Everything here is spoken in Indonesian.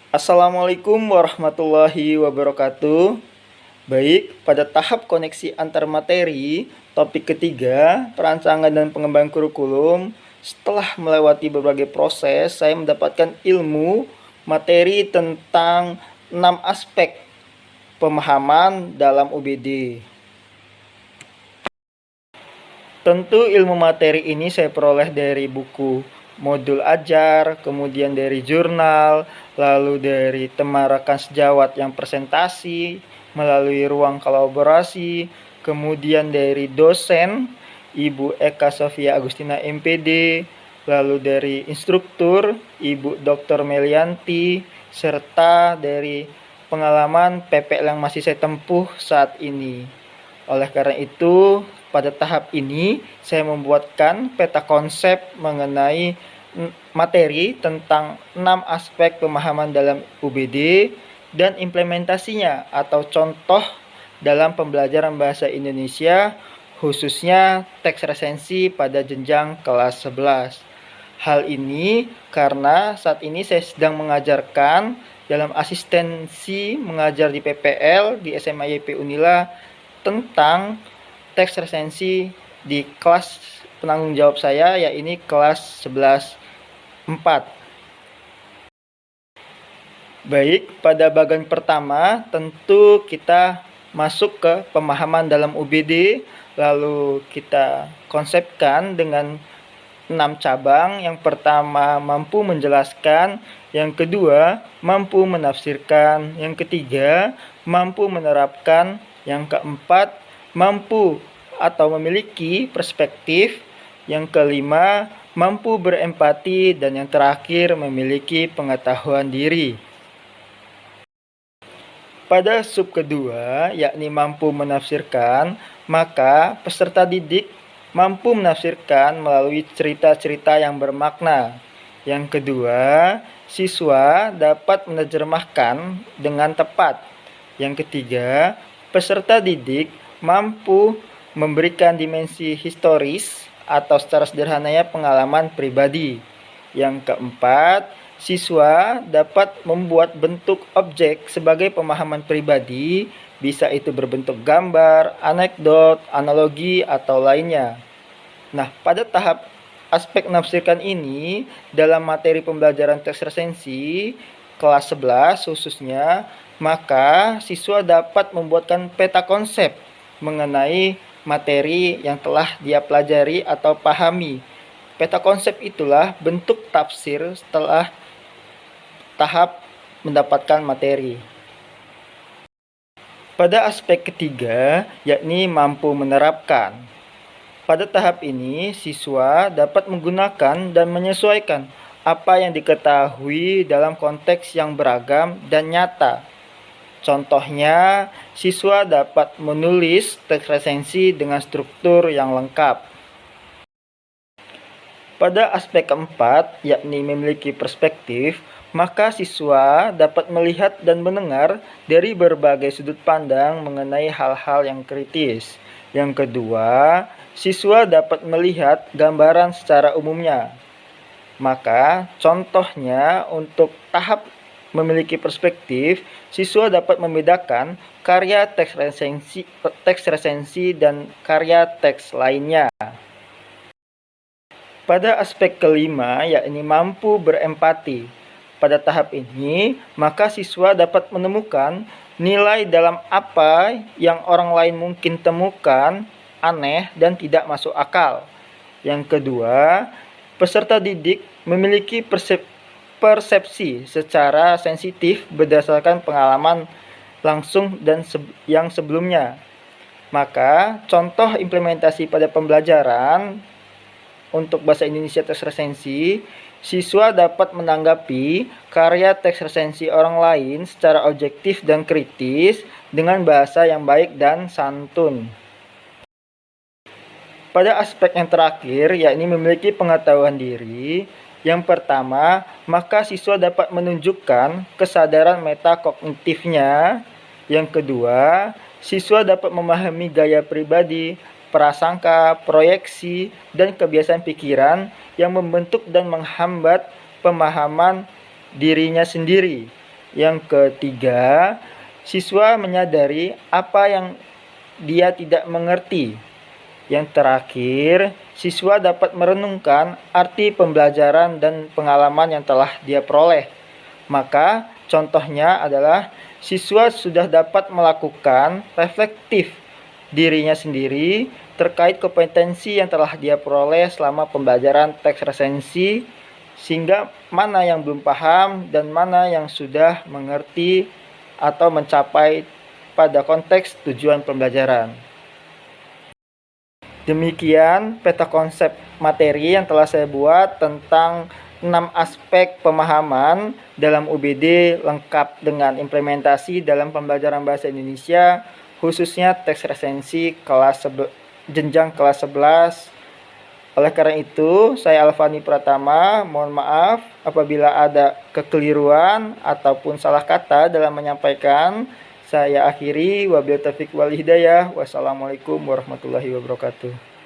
Assalamualaikum warahmatullahi wabarakatuh. Baik, pada tahap koneksi antar materi, topik ketiga, perancangan dan pengembangan kurikulum, setelah melewati berbagai proses, saya mendapatkan ilmu materi tentang 6 aspek pemahaman dalam UBD. Tentu ilmu materi ini saya peroleh dari buku modul ajar, kemudian dari jurnal, lalu dari teman rekan sejawat yang presentasi, melalui ruang kolaborasi, kemudian dari dosen, Ibu Eka Sofia Agustina MPD, lalu dari instruktur, Ibu Dr. Melianti, serta dari pengalaman PPL yang masih saya tempuh saat ini. Oleh karena itu, pada tahap ini saya membuatkan peta konsep mengenai materi tentang 6 aspek pemahaman dalam UBD dan implementasinya atau contoh dalam pembelajaran bahasa Indonesia, khususnya teks resensi pada jenjang kelas 11. Hal ini karena saat ini saya sedang mengajarkan dalam asistensi mengajar di PPL di SMA YP Unila tentang teks resensi di kelas penanggung jawab saya, yaitu kelas 11-4. Baik, pada bagian pertama tentu kita masuk ke pemahaman dalam UBD, lalu kita konsepkan dengan 6 cabang. Yang pertama mampu menjelaskan, yang kedua mampu menafsirkan, yang ketiga mampu menerapkan, yang keempat mampu atau memiliki perspektif, yang kelima mampu berempati, dan yang terakhir memiliki pengetahuan diri. Pada sub kedua, yakni mampu menafsirkan, maka peserta didik mampu menafsirkan melalui cerita-cerita yang bermakna. Yang kedua, siswa dapat menerjemahkan dengan tepat. Yang ketiga, peserta didik mampu memberikan dimensi historis atau secara sederhananya pengalaman pribadi. Yang keempat, siswa dapat membuat bentuk objek sebagai pemahaman pribadi, bisa itu berbentuk gambar, anekdot, analogi, atau lainnya. Nah, pada tahap aspek menafsirkan ini, dalam materi pembelajaran teks resensi, kelas 11 khususnya, maka siswa dapat membuatkan peta konsep mengenai materi yang telah dia pelajari atau pahami. Peta konsep itulah bentuk tafsir setelah tahap mendapatkan materi. Pada aspek ketiga, yakni mampu menerapkan. Pada tahap ini, siswa dapat menggunakan dan menyesuaikan apa yang diketahui dalam konteks yang beragam dan nyata. Contohnya, siswa dapat menulis teks resensi dengan struktur yang lengkap. Pada aspek keempat, yakni memiliki perspektif, maka siswa dapat melihat dan mendengar dari berbagai sudut pandang mengenai hal-hal yang kritis. Yang kedua, siswa dapat melihat gambaran secara umumnya. Maka, contohnya untuk tahap memiliki perspektif, siswa dapat membedakan karya teks resensi dan karya teks lainnya. Pada aspek kelima, yakni mampu berempati. Pada tahap ini, maka siswa dapat menemukan nilai dalam apa yang orang lain mungkin temukan aneh dan tidak masuk akal. Yang kedua, peserta didik memiliki persepsi secara sensitif berdasarkan pengalaman langsung dan yang sebelumnya. Maka, contoh implementasi pada pembelajaran untuk bahasa Indonesia teks resensi, siswa dapat menanggapi karya teks resensi orang lain secara objektif dan kritis dengan bahasa yang baik dan santun. Pada aspek yang terakhir, yakni memiliki pengetahuan diri, yang pertama, maka siswa dapat menunjukkan kesadaran metakognitifnya. Yang kedua, siswa dapat memahami gaya pribadi, prasangka, proyeksi, dan kebiasaan pikiran yang membentuk dan menghambat pemahaman dirinya sendiri. Yang ketiga, siswa menyadari apa yang dia tidak mengerti. Yang terakhir, siswa dapat merenungkan arti pembelajaran dan pengalaman yang telah dia peroleh. Maka, contohnya adalah siswa sudah dapat melakukan reflektif dirinya sendiri terkait kompetensi yang telah dia peroleh selama pembelajaran teks resensi, sehingga mana yang belum paham dan mana yang sudah mengerti atau mencapai pada konteks tujuan pembelajaran. Demikian peta konsep materi yang telah saya buat tentang 6 aspek pemahaman dalam UBD lengkap dengan implementasi dalam pembelajaran bahasa Indonesia, khususnya teks resensi jenjang kelas 11. Oleh karena itu, saya Alfani Pratama, mohon maaf apabila ada kekeliruan ataupun salah kata dalam menyampaikan. Saya akhiri, wabillahi taufiq wal hidayah. Wassalamualaikum warahmatullahi wabarakatuh.